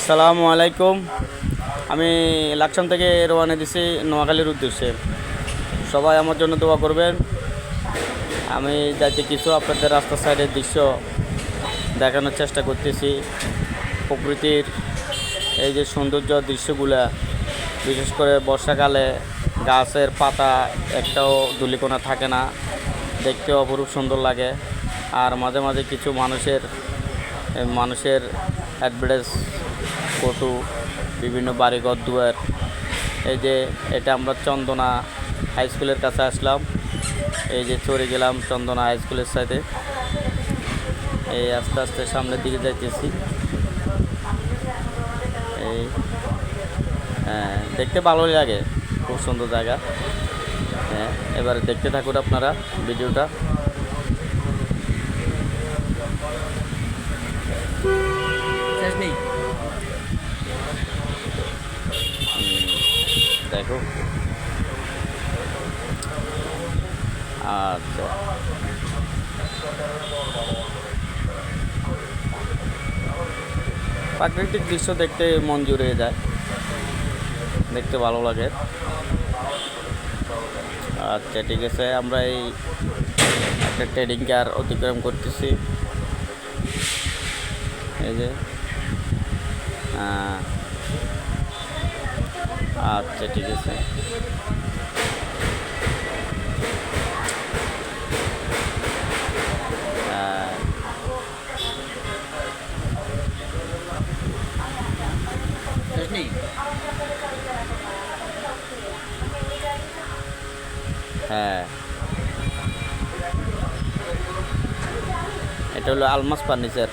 আসসালামু আলাইকুম। আমি লাকসাম থেকে রওনা দিছি নোয়াখালীর উদ্দেশ্যে। সবাই আমার জন্য দোয়া করবেন। আমি যাইতে কিছু আপনাদের রাস্তার সাইডের দৃশ্য দেখানোর চেষ্টা করতেছি। প্রকৃতির এই যে সৌন্দর্য দৃশ্যগুলা, বিশেষ করে বর্ষাকালে গাছের পাতা একটাও ধূলিকণা থাকে না, দেখতে অপরূপ সুন্দর লাগে। আর মাঝে মাঝে কিছু মানুষের অ্যাডভার্টাইজ ফটো, বিভিন্ন বাড়িঘর দুয়ার। এই যে এটা আমরা চন্দনা হাই স্কুলের কাছে আসলাম। এই যে চড়ে গেলাম চন্দনা হাই স্কুলের সাথে। এই আস্তে আস্তে সামনের দিকে যাইতেছি। এই দেখতে ভালোই লাগে, খুব সুন্দর জায়গা। এবারে দেখতে থাকুন আপনারা ভিডিওটা। দেখো, আচ্ছা, প্রাকৃতিক দৃশ্য দেখতে মন জুড়িয়ে যায়, দেখতে ভালো লাগে। আচ্ছা, ঠিক আছে, আমরা এই একটা ট্রেডিং কার অতিক্রম করতেছি। এই যে আচ্ছা, ঠিক আছে। হ্যাঁ, এটা হলো আলমাস ফার্নিচার।